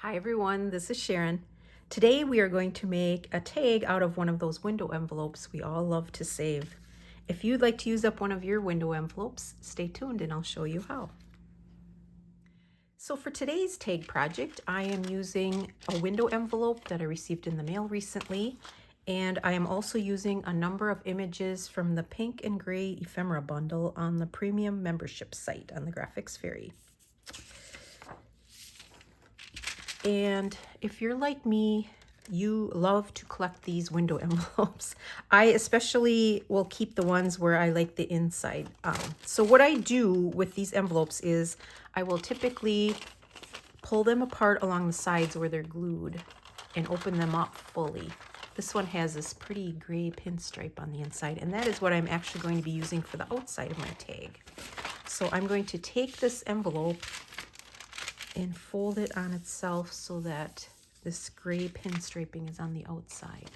Hi everyone, this is Sharon. Today we are going to make a tag out of one of those window envelopes we all love to save. If you'd like to use up one of your window envelopes, stay tuned and I'll show you how. So for today's tag project, I am using a window envelope that I received in the mail recently, and I am also using a number of images from the pink and gray ephemera bundle on the premium membership site on the Graphics Fairy. And if you're like me, you love to collect these window envelopes. I especially will keep the ones where I like the inside. So what I do with these envelopes is I will typically pull them apart along the sides where they're glued and open them up fully. This one has this pretty gray pinstripe on the inside, and that is what I'm actually going to be using for the outside of my tag. So I'm going to take this envelope and fold it on itself so that this gray pin striping is on the outside.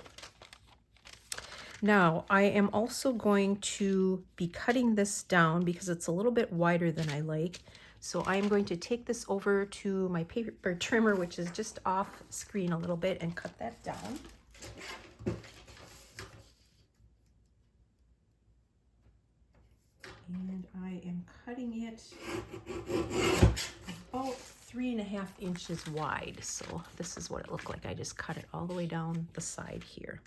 Now, I am also going to be cutting this down because it's a little bit wider than I like. So I am going to take this over to my paper trimmer, which is just off screen a little bit, and cut that down. And I am cutting it about 3.5 inches wide. So this is what it looked like. I just cut it all the way down the side here.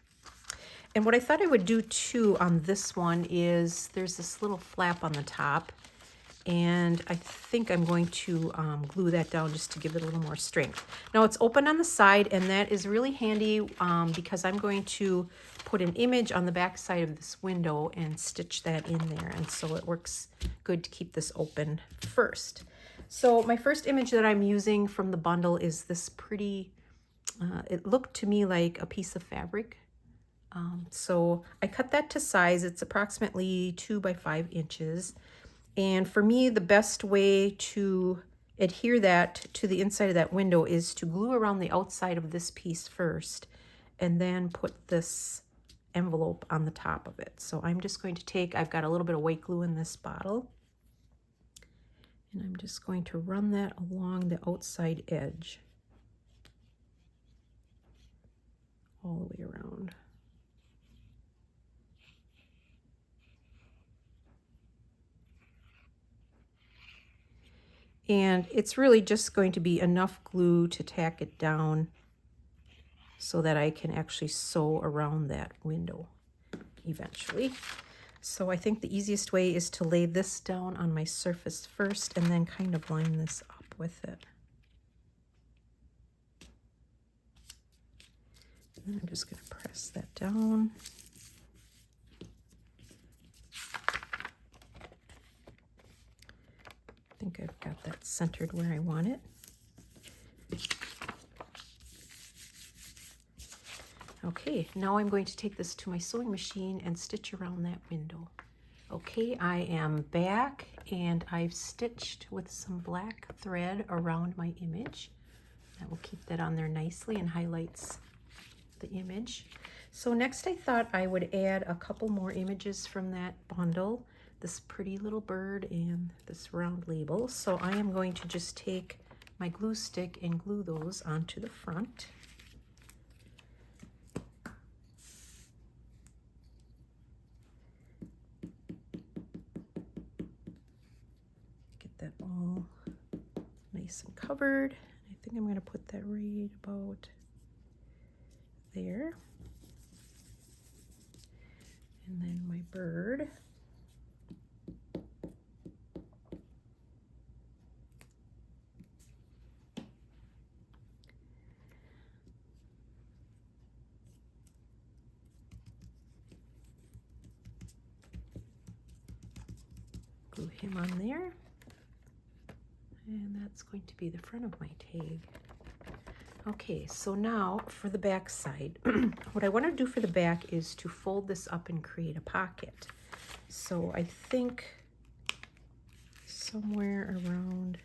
And what I thought I would do too on this one is there's this little flap on the top, and I think I'm going to glue that down just to give it a little more strength. Now it's open on the side, and that is really handy because I'm going to put an image on the back side of this window and stitch that in there, and so it works good to keep this open first. So my first image that I'm using from the bundle is this pretty, it looked to me like a piece of fabric. So I cut that to size. It's approximately 2 by 5 inches. And for me, the best way to adhere that to the inside of that window is to glue around the outside of this piece first, and then put this envelope on the top of it. So I'm just going to take, I've got a little bit of white glue in this bottle, and I'm just going to run that along the outside edge all the way around. And it's really just going to be enough glue to tack it down so that I can actually sew around that window eventually. So I think the easiest way is to lay this down on my surface first and then kind of line this up with it. And then I'm just going to press that down. I think I've got that centered where I want it. Okay, now I'm going to take this to my sewing machine and stitch around that window. Okay, I am back, and I've stitched with some black thread around my image. That will keep that on there nicely and highlights the image. So next I thought I would add a couple more images from that bundle. This pretty little bird and this round label. So I am going to just take my glue stick and glue those onto the front. Get that all nice and covered. I think I'm going to put that right about there. And then my bird. Glue him on there, and that's going to be the front of my tag. Okay, so now for the back side, what I want to do for the back is to fold this up and create a pocket. So I think somewhere around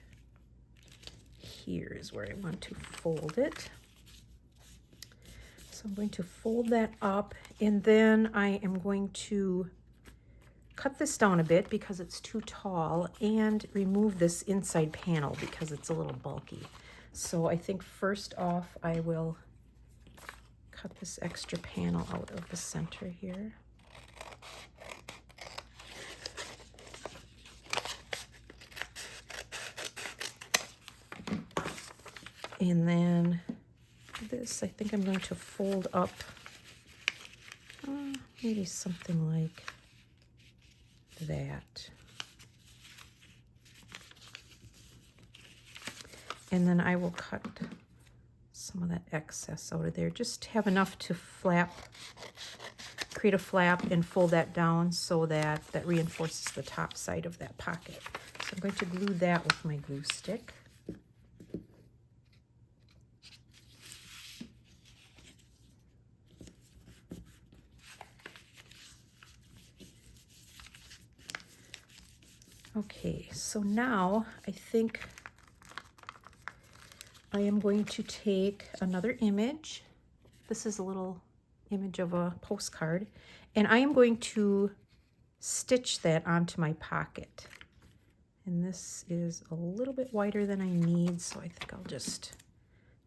here is where I want to fold it. So I'm going to fold that up, and then I am going to cut this down a bit because it's too tall and remove this inside panel because it's a little bulky. So I think first off I will cut this extra panel out of the center here. And then this, I think I'm going to fold up maybe something like that. And then I will cut some of that excess out of there. Just have enough to create a flap and fold that down so that that reinforces the top side of that pocket. So I'm going to glue that with my glue stick. Okay, so now I think I am going to take another image. This is a little image of a postcard, and I am going to stitch that onto my pocket. And this is a little bit wider than I need, so I think I'll just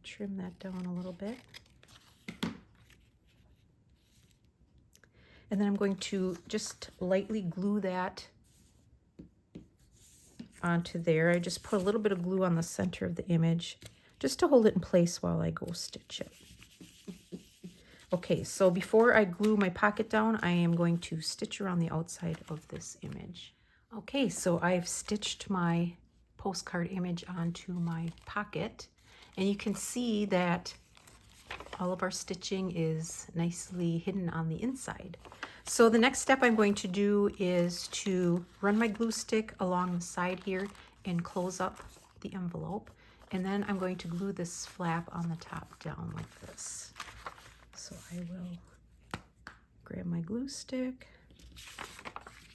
trim that down a little bit. And then I'm going to just lightly glue that onto there. I just put a little bit of glue on the center of the image just to hold it in place while I go stitch it. Okay, so before I glue my pocket down, I am going to stitch around the outside of this image. Okay, so I've stitched my postcard image onto my pocket, and you can see that all of our stitching is nicely hidden on the inside. So the next step I'm going to do is to run my glue stick along the side here and close up the envelope. And then I'm going to glue this flap on the top down like this. So I will grab my glue stick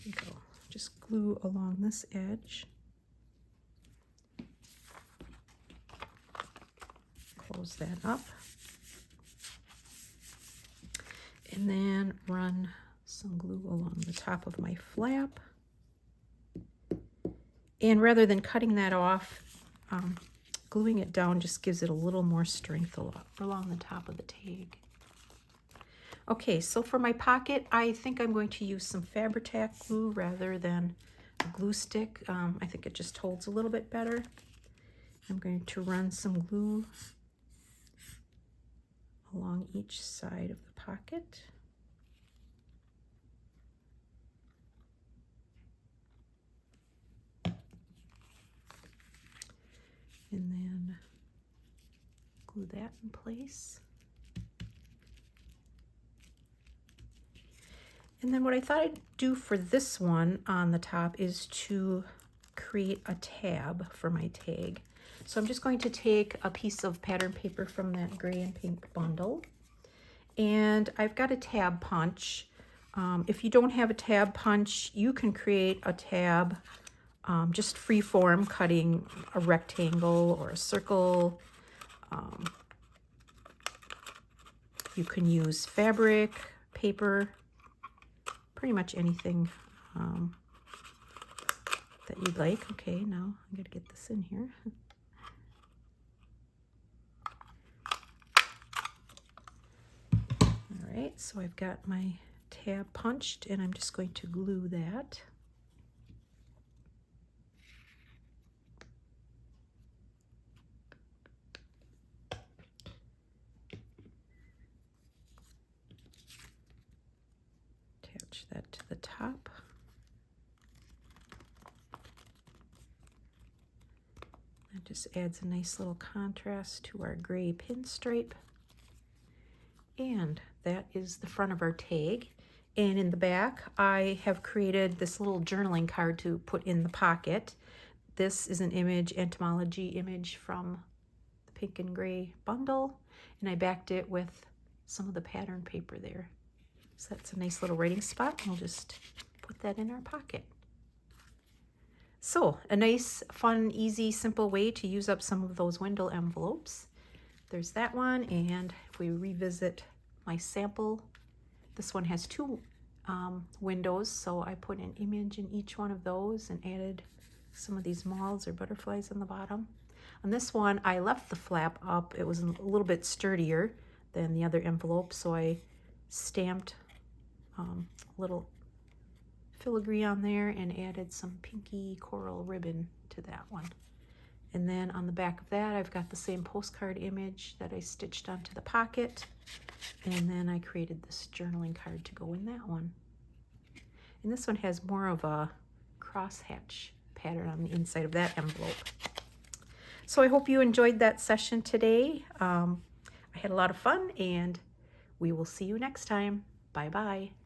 and go just glue along this edge. Close that up. And then run some glue along the top of my flap. And rather than cutting that off, gluing it down just gives it a little more strength along the top of the tag. Okay, so for my pocket, I think I'm going to use some Fabri-Tac glue rather than a glue stick. I think it just holds a little bit better. I'm going to run some glue along each side of the pocket. And then glue that in place. And then what I thought I'd do for this one on the top is to create a tab for my tag. So I'm just going to take a piece of pattern paper from that gray and pink bundle. And I've got a tab punch. If you don't have a tab punch, you can create a tab just free form, cutting a rectangle or a circle. You can use fabric, paper, pretty much anything that you'd like. Okay, now I'm going to get this in here. All right, so I've got my tab punched, and I'm just going to glue that. Attach that to the top. That just adds a nice little contrast to our gray pinstripe. And that is the front of our tag. And in the back, I have created this little journaling card to put in the pocket. This is an image, entomology image from the pink and gray bundle. And I backed it with some of the pattern paper there. So that's a nice little writing spot. We'll just put that in our pocket. So a nice, fun, easy, simple way to use up some of those Wendell envelopes. There's that one, and if we revisit my sample, this one has two windows, so I put an image in each one of those and added some of these moths or butterflies on the bottom. On this one, I left the flap up. It was a little bit sturdier than the other envelope, so I stamped little filigree on there and added some pinky coral ribbon to that one. And then on the back of that, I've got the same postcard image that I stitched onto the pocket. And then I created this journaling card to go in that one. And this one has more of a crosshatch pattern on the inside of that envelope. So I hope you enjoyed that session today. I had a lot of fun, and we will see you next time. Bye-bye.